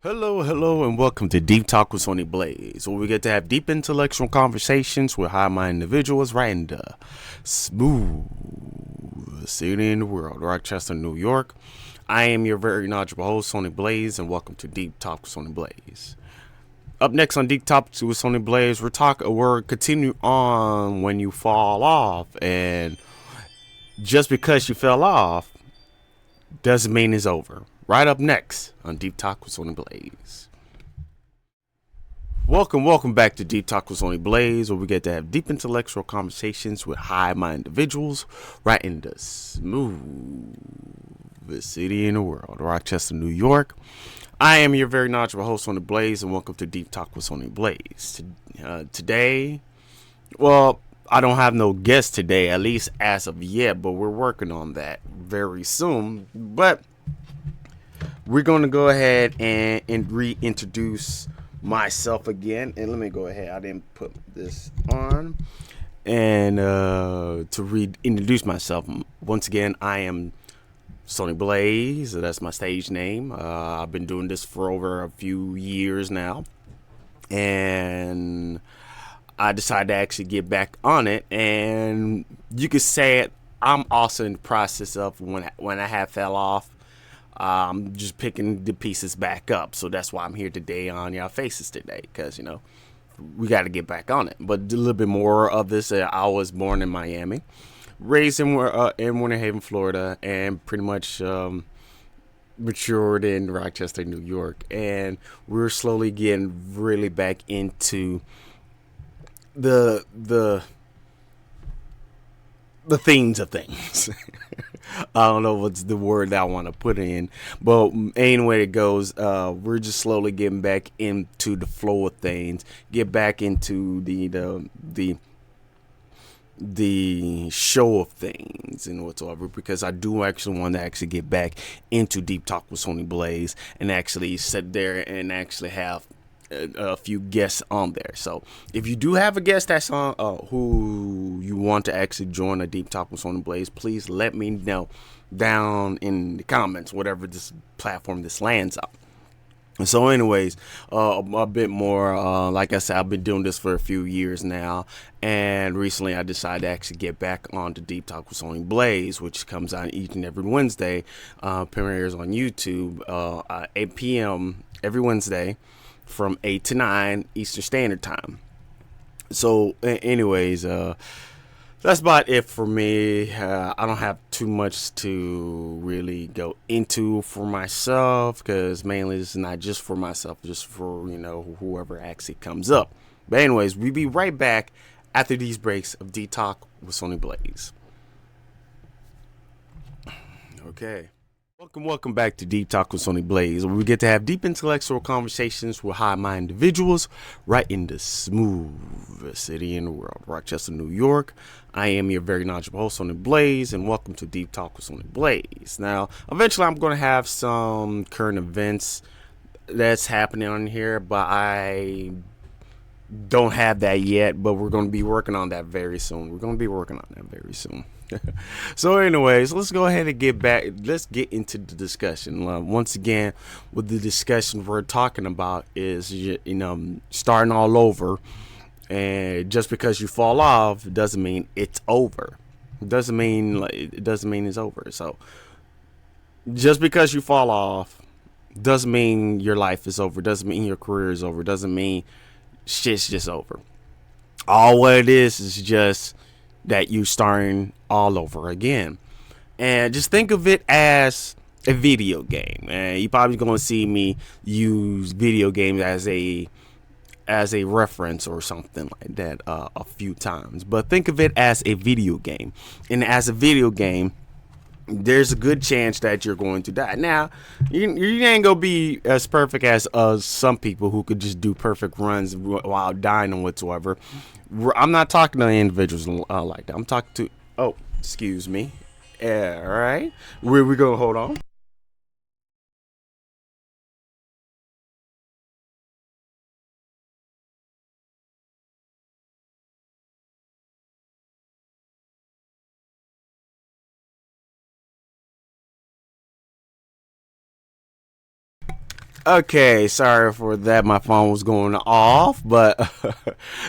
Hello, and welcome to Deep Talk with Sony Blaze, where we get to have deep intellectual conversations with high-minded individuals right in the smooth city in the world, Rochester, New York. I am your very knowledgeable host, Sony Blaze, and welcome to Deep Talk with Sony Blaze. Up next on Deep Talk with Sony Blaze, we're continue on when you fall off, and just because you fell off doesn't mean it's over. Right up next on Deep Talk with Sony Blaze. Welcome back to Deep Talk with Sony Blaze, where we get to have deep intellectual conversations with high-minded individuals right in the smoothest city in the world, Rochester, New York. I am your very knowledgeable host, Sony Blaze, and welcome to Deep Talk with Sony Blaze. Today, I don't have no guest today, at least as of yet, but we're working on that very soon. But we're going to go ahead and reintroduce myself again. And let me go ahead. I didn't put this on. And to reintroduce myself, once again, I am Sony Blaze. That's my stage name. I've been doing this for over a few years now. And I decided to actually get back on it. And you could say I'm also in the process of when I have fell off. I'm just picking the pieces back up. So that's why I'm here today on y'all faces today. Because, we got to get back on it. But a little bit more of this. I was born in Miami. Raised in Winter Haven, Florida. And pretty much matured in Rochester, New York. And we're slowly getting really back into the themes of things. I don't know what's the word that I want to put in, but anyway it goes, we're just slowly getting back into the flow of things, get back into the show of things and whatsoever, because I do actually want to actually get back into Deep Talk with Sony Blaze and actually sit there and actually have a few guests on there. So if you do have a guest that's on who you want to actually join a Deep Talk with Sony Blaze, please let me know down in the comments, whatever this platform this lands on. So anyways, a bit more, like I said, I've been doing this for a few years now, and recently I decided to actually get back on to Deep Talk with Sony Blaze, which comes out each and every Wednesday, premieres on YouTube, 8 p.m. every Wednesday, from 8 to 9 Eastern Standard Time. So anyways, that's about it for me. I don't have too much to really go into for myself, because mainly this is not just for myself, just for whoever actually comes up. But anyways, we'll be right back after these breaks of Deep Talk with Sony Blaze. Okay. Welcome back to Deep Talk with Sony Blaze, where we get to have deep intellectual conversations with high-minded individuals right in the smooth city in the world, Rochester, New York. I am your very knowledgeable host, Sony Blaze, and welcome to Deep Talk with Sony Blaze. Now, eventually I'm going to have some current events that's happening on here, but I don't have that yet, but we're going to be working on that very soon. So anyways, let's go ahead and get back. Let's get into the discussion. Once again, with the discussion we're talking about is, starting all over. And just because you fall off doesn't mean it's over. It doesn't mean it's over. So just because you fall off doesn't mean your life is over. Doesn't mean your career is over. Doesn't mean shit's just over. All what it is just that you starting all over again. And just think of it as a video game. And you're probably going to see me use video games as a reference or something like that a few times. But think of it as a video game. And as a video game, there's a good chance that you're going to die. Now, you ain't gonna be as perfect as some people who could just do perfect runs while dying and whatsoever. I'm not talking to individuals like that. I'm talking to, excuse me. Yeah, all right. Where we gonna hold on? Okay, sorry for that. My phone was going off, but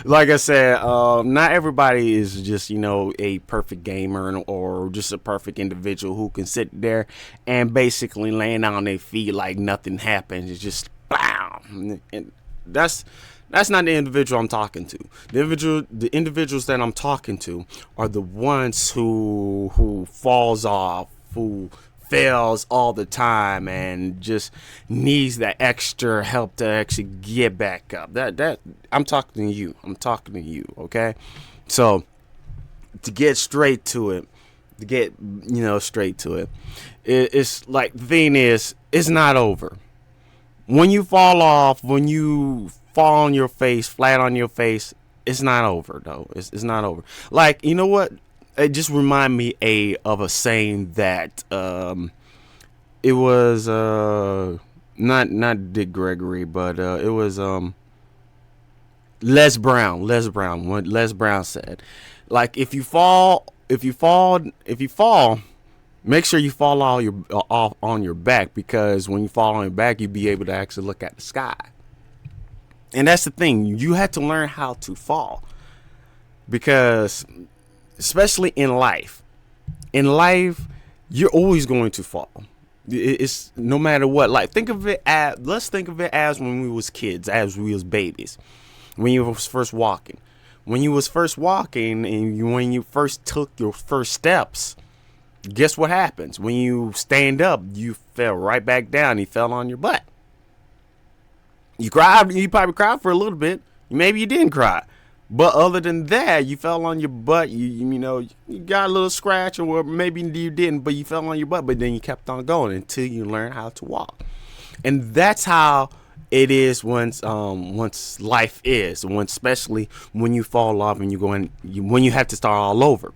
like I said, not everybody is just a perfect gamer or just a perfect individual who can sit there and basically land on their feet like nothing happened. It's just bam, and that's not the individual I'm talking to. The individuals that I'm talking to are the ones who falls off, who fails all the time and just needs that extra help to actually get back up. That I'm talking to you. I'm talking to you, okay? So to get straight to it, straight to it, it's like the thing is, it's not over. When you fall off, when you fall on your face, flat on your face, it's not over though. It's not over. Like, you know what? It just remind me of a saying that it was not Dick Gregory, but it was Les Brown. What Les Brown said, like if you fall, make sure you fall off on your back, because when you fall on your back, you'll be able to actually look at the sky. And that's the thing. You had to learn how to fall, because especially in life, you're always going to fall. It's no matter what. Like, let's think of it as when we was kids, as we was babies, when you was first walking. When you was first walking and when you first took your first steps, guess what happens? When you stand up, you fell right back down. You fell on your butt. You cried. You probably cried for a little bit. Maybe you didn't cry. But other than that, you fell on your butt. You got a little scratch, or maybe you didn't, but you fell on your butt. But then you kept on going until you learn how to walk. And that's how it is once life is. Especially when you fall off and when you have to start all over.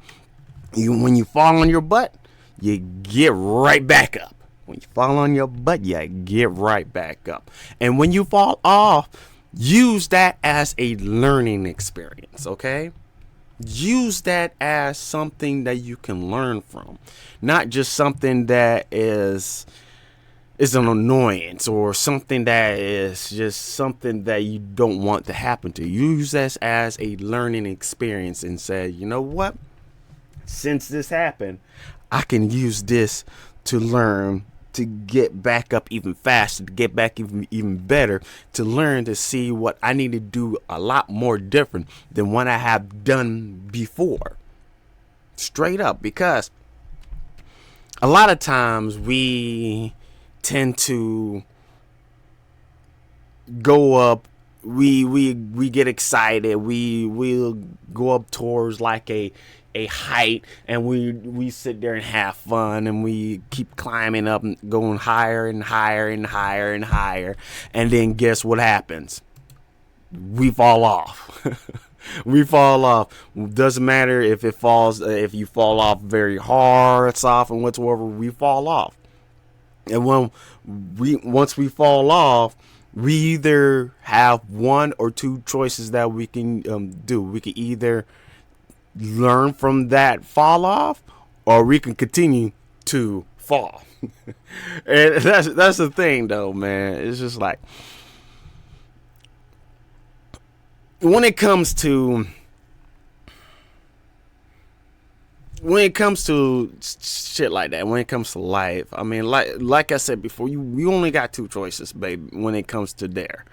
When you fall on your butt, you get right back up. When you fall on your butt, you get right back up. And when you fall off, use that as a learning experience, okay? Use that as something that you can learn from, not just something that is an annoyance or something that is just something that you don't want to happen to you. Use this as a learning experience and say, you know what? Since this happened, I can use this to learn, to get back up even faster, to get back even better, to learn, to see what I need to do a lot more different than what I have done before. Straight up, because a lot of times we tend to go up, we get excited, we'll go up towards like a height, and we sit there and have fun, and we keep climbing up and going higher and higher and higher and higher, and then guess what happens? We fall off. We fall off. Doesn't matter if you fall off very hard, soft, and whatsoever, we fall off. And once we fall off, we either have one or two choices that we can do. We can either learn from that fall off, or we can continue to fall. And that's the thing though, man. It's just like, when it comes to shit like that, when it comes to life, I mean, like I said before, you only got two choices, baby, when it comes to there.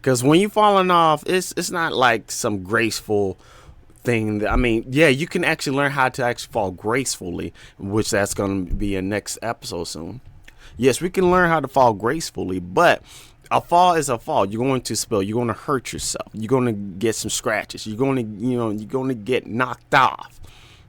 Because when you falling off, it's not like some graceful thing. I mean, yeah, you can actually learn how to actually fall gracefully, which that's going to be a next episode soon. Yes, we can learn how to fall gracefully, but a fall is a fall. You're going to spill. You're going to hurt yourself. You're going to get some scratches. You're going to get knocked off.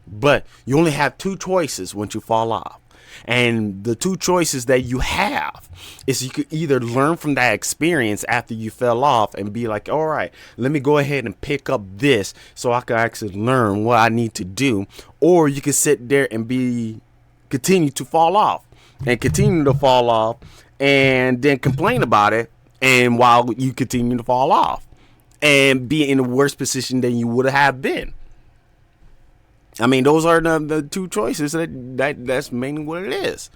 But you only have two choices once you fall off. And the two choices that you have is you could either learn from that experience after you fell off and be like, all right, let me go ahead and pick up this so I can actually learn what I need to do. Or you can sit there and continue to fall off and continue to fall off and then complain about it. And while you continue to fall off and be in a worse position than you would have been. I mean, those are the two choices. That's mainly what it is.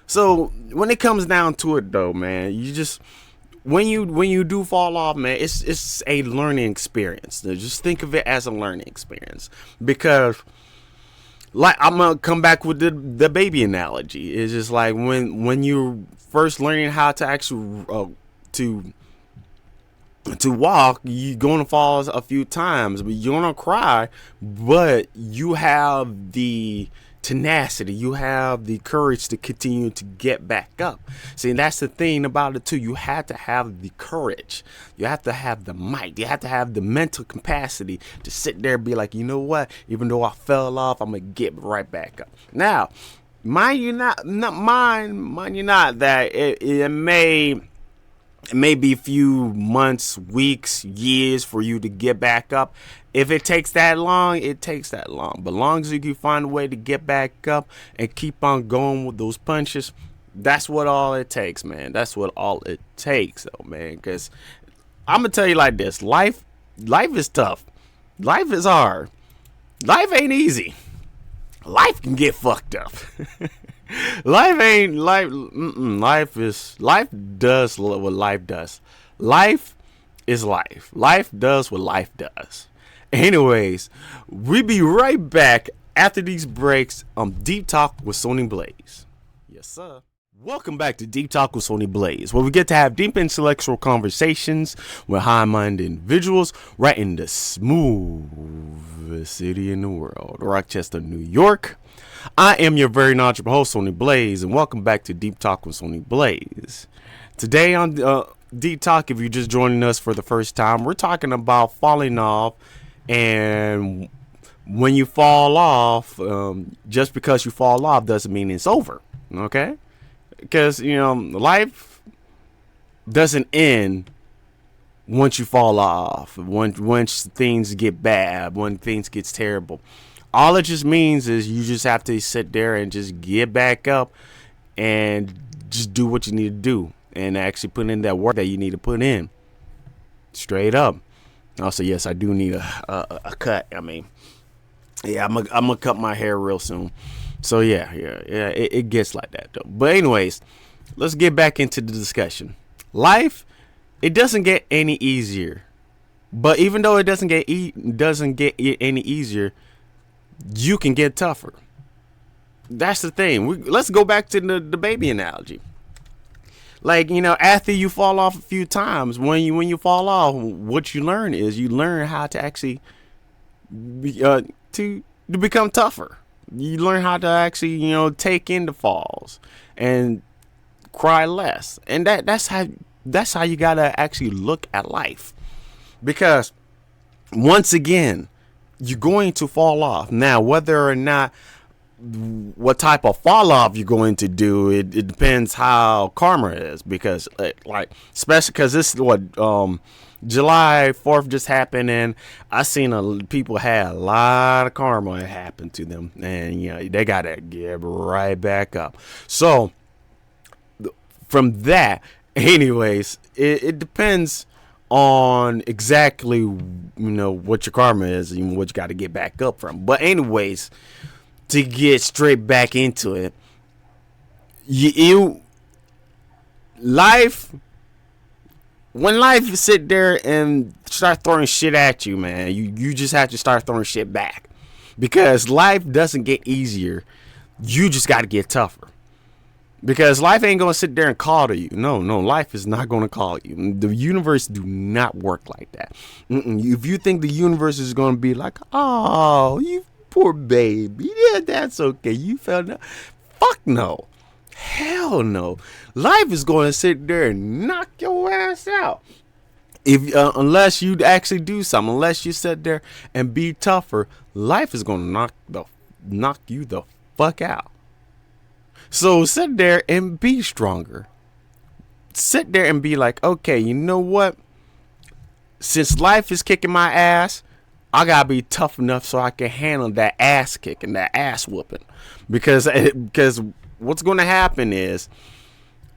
So when it comes down to it, though, man, you just when you do fall off, man, it's a learning experience. Just think of it as a learning experience, because like I'm gonna come back with the baby analogy. It's just like when you're first learning how to actually to walk, you're gonna fall a few times, but you're gonna cry, but you have the tenacity, you have the courage to continue to get back up. See, that's the thing about it too. You have to have the courage, you have to have the might, you have to have the mental capacity to sit there and be like, you know what, even though I fell off, I'm gonna get right back up. Now, mind you not that it may be a few months, weeks, years for you to get back up. If it takes that long, it takes that long. But long as you can find a way to get back up and keep on going with those punches, that's what all it takes, man. That's what all it takes, though, man. Because I'm gonna tell you like this: life is tough. Life is hard. Life ain't easy. Life can get fucked up. Life ain't life. Life does what life does. Life is life. Life does what life does. Anyways, we be right back after these breaks on Deep Talk with Sony Blaze. Yes, sir. Welcome back to Deep Talk with Sony Blaze, where we get to have deep intellectual conversations with high-minded individuals right in the smoothest city in the world, Rochester, New York. I am your very knowledgeable host, Sony Blaze, and welcome back to Deep Talk with Sony Blaze. Today on Deep Talk, if you're just joining us for the first time, we're talking about falling off, and when you fall off, just because you fall off doesn't mean it's over, okay? Because, life doesn't end once you fall off, once things get bad, when things gets terrible. All it just means is you just have to sit there and just get back up and just do what you need to do and actually put in that work that you need to put in. Straight up. Also, yes, I do need a cut. I mean, yeah, I'm gonna cut my hair real soon. So yeah, it gets like that though. But anyways, let's get back into the discussion. Life, it doesn't get any easier. But even though it doesn't get any easier, you can get tougher. That's the thing. Let's go back to the baby analogy. Like, after you fall off a few times, when you fall off, what you learn is you learn how to actually to become tougher. You learn how to actually, take in the falls and cry less. And that's how you gotta actually look at life. Because once again, you're going to fall off. Now, whether or not what type of fall off you're going to do, it depends how karma is. Because especially because this is what July 4th just happened, and I seen people had a lot of karma happen to them, and they gotta get right back up. So from that, anyways, it depends on exactly what your karma is and what you got to get back up from. But anyways, to get straight back into it, when life sit there and start throwing shit at you, man, you just have to start throwing shit back, because life doesn't get easier. You just got to get tougher. Because life ain't going to sit there and call to you. No, life is not going to call you. The universe do not work like that. If you think the universe is going to be like, oh, you poor baby, yeah, that's okay, you fell down. Fuck no. Hell no. Life is going to sit there and knock your ass out. Unless you actually do something, unless you sit there and be tougher, life is going to knock you the fuck out. So sit there and be stronger. Sit there and be like, okay, you know what? Since life is kicking my ass, I gotta be tough enough so I can handle that ass kicking, that ass whooping. Because what's going to happen is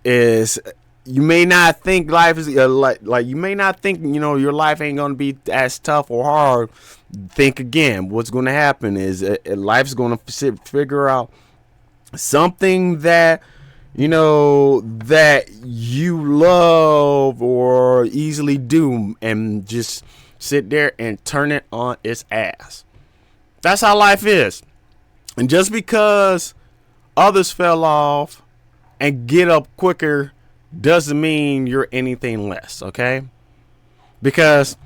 you may not think life is like you may not think your life ain't going to be as tough or hard. Think again. What's going to happen is life's going to figure out something that that you love or easily do, and just sit there and turn it on its ass. That's how life is. And just because others fell off and get up quicker doesn't mean you're anything less, okay? Because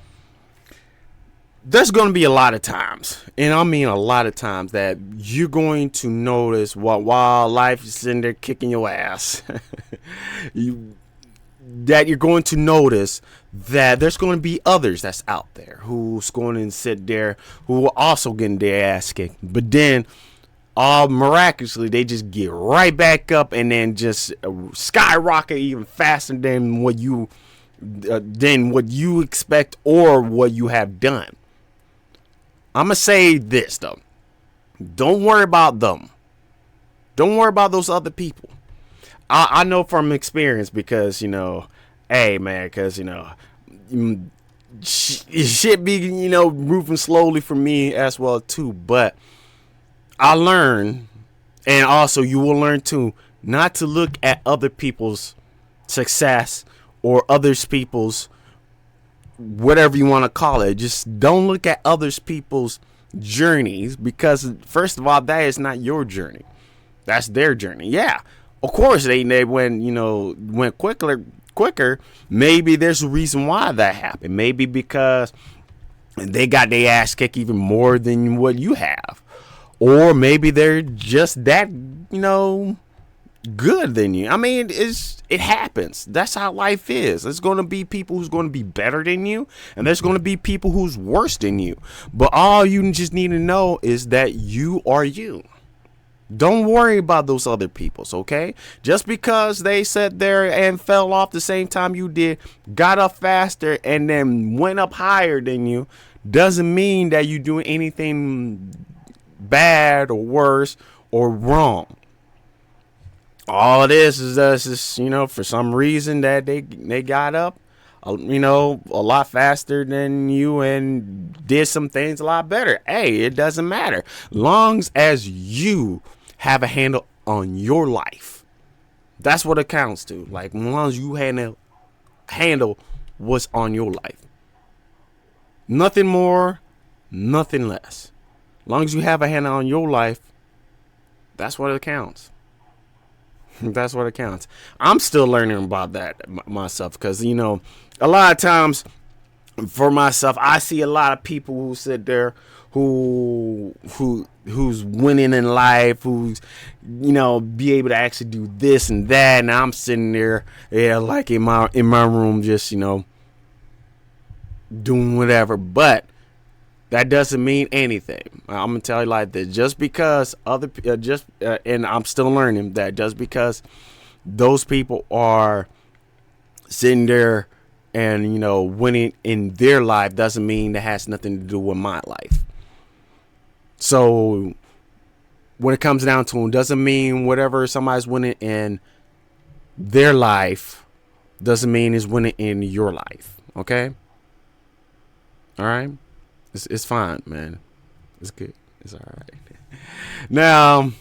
there's going to be a lot of times, and I mean a lot of times, that you're going to notice while life is in there kicking your ass, that you're going to notice that there's going to be others that's out there who's going to sit there who are also getting their ass kicked. But then, all miraculously, they just get right back up and then just skyrocket even faster than what you expect or what you have done. I'm going to say this, though. Don't worry about them. Don't worry about those other people. I know from experience because, hey, man, because, shit be, moving slowly for me as well, too. But I learned, and also you will learn, too, not to look at other people's success or others people's whatever you want to call it. Just don't look at others people's journeys, because first of all, that is not your journey. That's their journey. Yeah, of course they went quicker. Maybe there's a reason why that happened. Maybe because they got their ass kicked even more than what you have, or maybe they're just that good than you. I mean, it happens. That's how life is. There's going to be people who's going to be better than you, and there's going to be people who's worse than you. But all you just need to know is that you are you. Don't worry about those other people's, okay? Just because they sat there and fell off the same time you did, got up faster, and then went up higher than you, doesn't mean that you're doing anything bad or worse or wrong. All it is just, for some reason that they got up, a lot faster than you and did some things a lot better. Hey, it doesn't matter. Long as you have a handle on your life. That's what it counts to. Like, as long as you handle what's on your life. Nothing more, nothing less. As long as you have a handle on your life, that's what it counts. That's what it counts. I'm still learning about that myself, because a lot of times for myself, I see a lot of people who sit there who's winning in life, who's be able to actually do this and that, and I'm sitting there, like in my room, just doing whatever. But that doesn't mean anything. I'm gonna tell you like this: just because and I'm still learning that just because those people are sitting there and winning in their life doesn't mean that has nothing to do with my life. So when it comes down to it, doesn't mean whatever somebody's winning in their life doesn't mean it's winning in your life. Okay? All right. It's fine, man. It's good. It's all right. Now,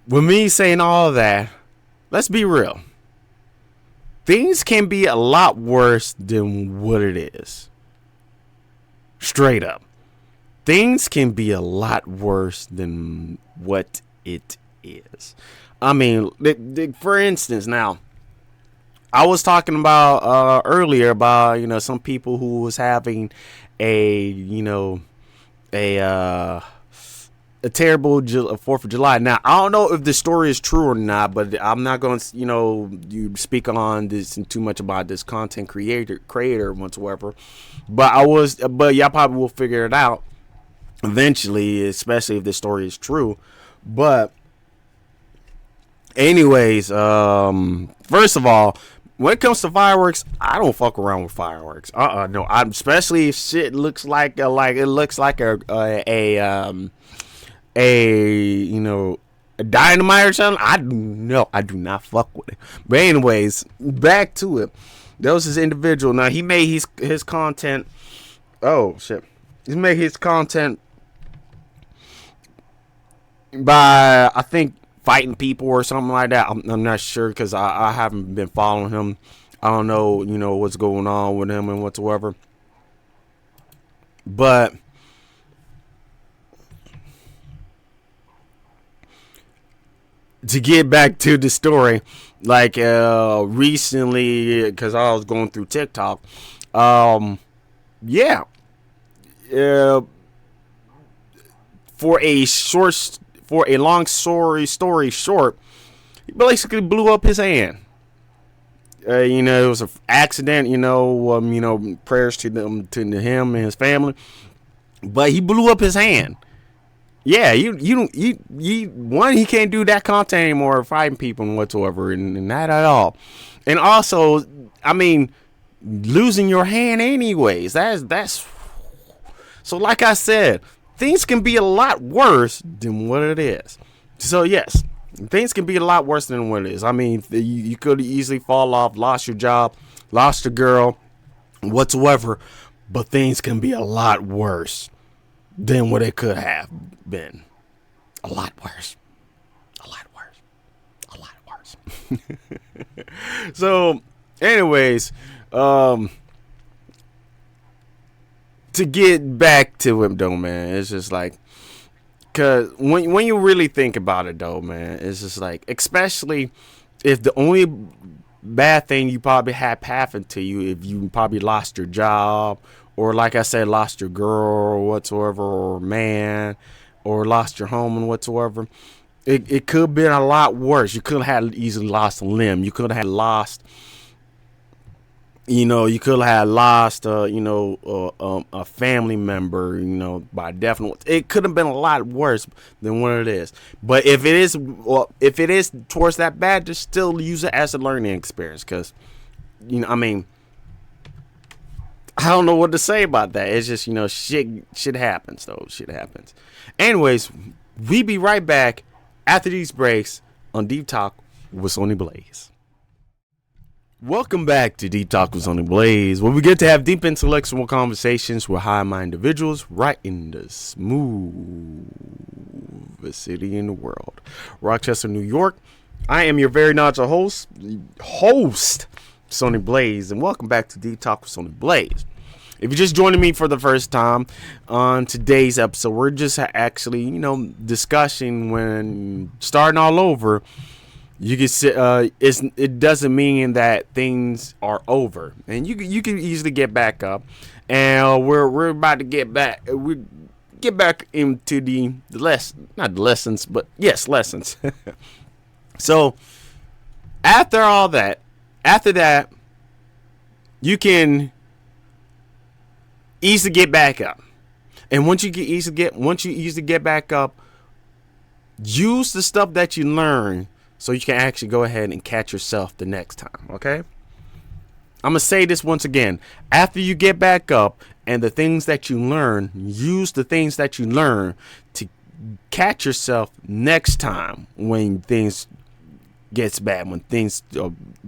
with me saying all that, let's be real. Things can be a lot worse than what it is. Straight up. Things can be a lot worse than what it is. I mean, for instance, now, I was talking about earlier about some people who was having a terrible 4th of July. Now, I don't know if the story is true or not, but I'm not going to you speak on this and too much about this content creator whatsoever. But y'all probably will figure it out eventually, especially if this story is true. But anyways, first of all, when it comes to fireworks, I don't fuck around with fireworks. No. Especially if shit looks like a dynamite or something. I do not fuck with it. But anyways, back to it. There was this individual. Now he made his content. Oh shit. He made his content by, I think, fighting people or something like that. I'm not sure because I haven't been following him. I don't know, what's going on with him and whatsoever. But to get back to the story, like recently, because I was going through TikTok, yeah, uh, for a short, for a long story short, he basically blew up his hand. It was an accident. Prayers to him and his family, but he blew up his hand. Yeah, one, he can't do that content anymore, fighting people and whatsoever, and not at all. And also, I mean, losing your hand anyways. That's so. Like I said, things can be a lot worse than what it is. So yes, things can be a lot worse than what it is. I mean, you could easily fall off, lost your job, lost your girl, whatsoever, but things can be a lot worse than what it could have been. A lot worse. A lot worse. A lot worse. So, anyways, to get back to him though, man, it's just like, cause when you really think about it though, man, it's just like, especially if the only bad thing you probably had happened to you, if you probably lost your job, or like I said, lost your girl or whatsoever, or man, or lost your home and whatsoever, it could have been a lot worse. You could have easily lost a limb. You could have lost, you could have lost, a family member, by death. It could have been a lot worse than what it is. But if it is towards that bad, just still use it as a learning experience. Because, I mean, I don't know what to say about that. It's just, shit happens, though. Shit happens. Anyways, we be right back after these breaks on Deep Talk with Sony Blaze. Welcome back to Deep Talk with Sony Blaze, where we get to have deep intellectual conversations with high-minded individuals right in the smoothest city in the world, Rochester, New York. I am your very knowledgeable host, Sony Blaze, and welcome back to Deep Talk with Sony Blaze. If you're just joining me for the first time on today's episode, we're just actually, discussing when starting all over. You can say it doesn't mean that things are over, and you can easily get back up. And we're about to get back. We get back into the not the lessons, but yes, lessons. So after that, you can easily get back up. And once you easily get back up, use the stuff that you learn so you can actually go ahead and catch yourself the next time, okay? I'm going to say this once again. After you get back up and the things that you learn, use the things that you learn to catch yourself next time when things gets bad, when things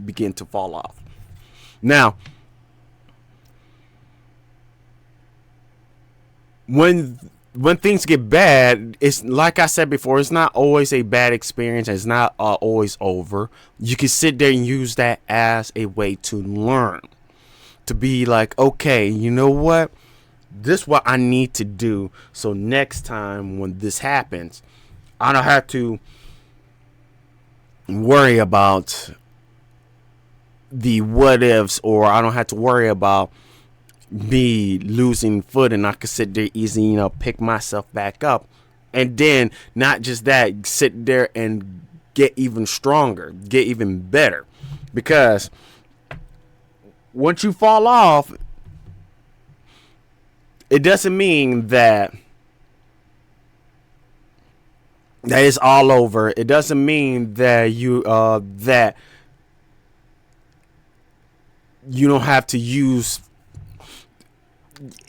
begin to fall off. Now, when things get bad, it's like I said before, it's not always a bad experience. It's not always over. You can sit there and use that as a way to learn, to be like, okay, you know what? This is what I need to do. So next time when this happens, I don't have to worry about the what ifs, or I don't have to worry about me losing foot, and I could sit there easy, pick myself back up. And then not just that, sit there and get even stronger, get even better. Because once you fall off, it doesn't mean that it's all over. It doesn't mean that you don't have to use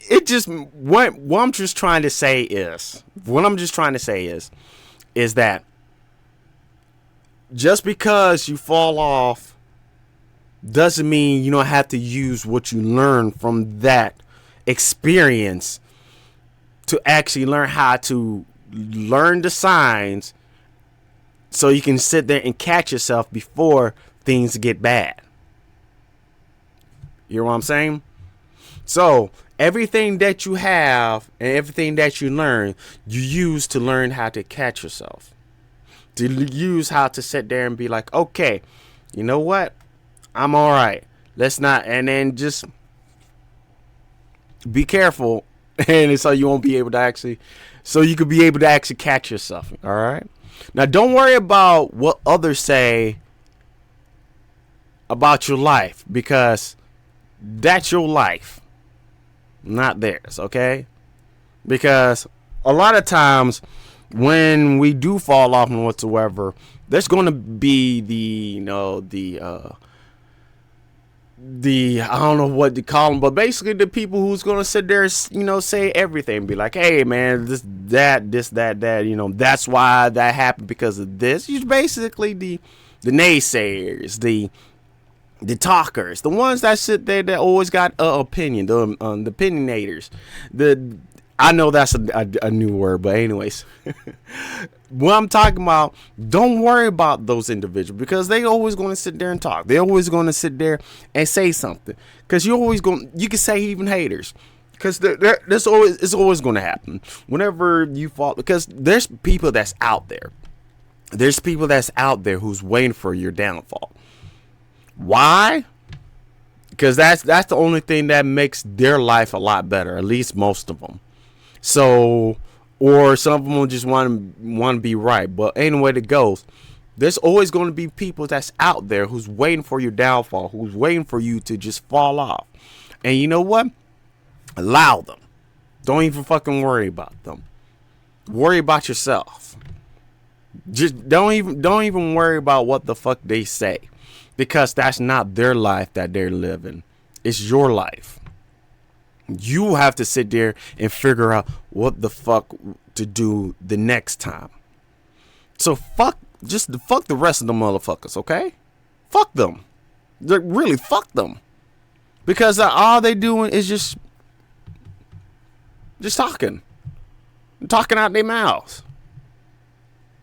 it. Just what I'm just trying to say is that just because you fall off doesn't mean you don't have to use what you learn from that experience to actually learn how to learn the signs so you can sit there and catch yourself before things get bad. You know what I'm saying? So everything that you have and everything that you learn, you use to learn how to catch yourself. To use how to sit there and be like, okay, you know what? I'm all right. Let's not, and then just be careful, and so you won't be able to actually, so you could be able to actually catch yourself. All right. Now, don't worry about what others say about your life, because that's your life, not theirs. Okay. Because a lot of times when we do fall off and whatsoever, there's going to be the I don't know what to call them, but basically the people who's gonna sit there, say everything, be like, hey man, this, that, that's why that happened because of this. You're basically the naysayers, the talkers, the ones that sit there that always got an opinion, the opinionators. I know that's a new word, but anyways. What I'm talking about, don't worry about those individuals, because they always going to sit there and talk. They're always going to sit there and say something, because you can say even haters, because it's always going to happen whenever you fall, because there's people that's out there. There's people that's out there who's waiting for your downfall. Why? Because that's the only thing that makes their life a lot better, at least most of them. So, or some of them will just want to be right. But anyway it goes, there's always going to be people that's out there who's waiting for your downfall, who's waiting for you to just fall off. And you know what? Allow them. Don't even fucking worry about them. Worry about yourself. Just don't even worry about what the fuck they say, because that's not their life that they're living. It's your life. You have to sit there and figure out what the fuck to do the next time. So fuck the rest of the motherfuckers, okay? Fuck them. Really, fuck them. Because all they doing is just talking out their mouths.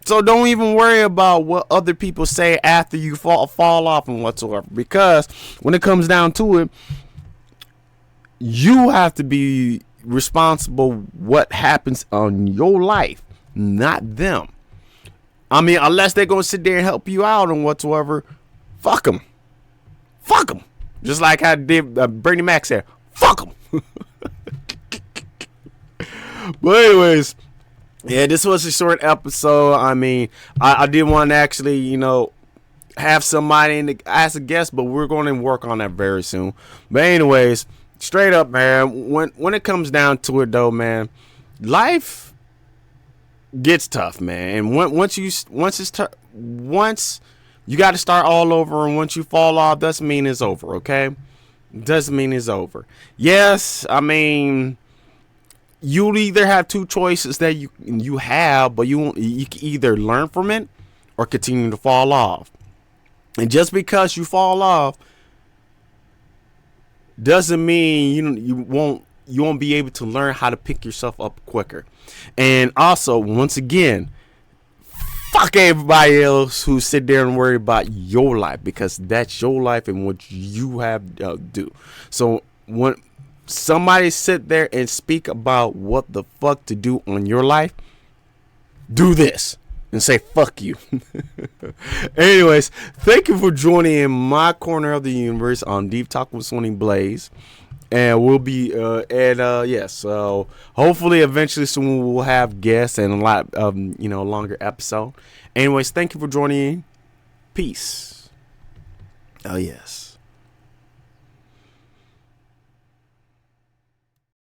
So don't even worry about what other people say after you fall off and whatsoever, because when it comes down to it, you have to be responsible what happens on your life, not them. I mean, unless they're going to sit there and help you out and whatsoever, fuck them. Fuck them. Just like I did, Bernie Mac said, fuck them. But anyways, yeah, this was a short episode. I mean, I did want to actually, have somebody as a guest, but we're going to work on that very soon. But anyways, straight up, man, when it comes down to it, though, man, life gets tough, man. And once you got to start all over, and once you fall off, doesn't mean it's over, okay? Doesn't mean it's over. Yes, I mean, you'll either have two choices that you have, but you can either learn from it or continue to fall off. And just because you fall off doesn't mean you won't be able to learn how to pick yourself up quicker. And also, once again, fuck everybody else who sit there and worry about your life, because that's your life and what you have to do. So when somebody sit there and speak about what the fuck to do on your life, do this and say fuck you. Anyways, thank you for joining in my corner of the universe on Deep Talk with Sony Blaze. And we'll be so hopefully eventually soon we'll have guests and a lot of longer episode. Anyways, thank you for joining in. Peace. Oh yes.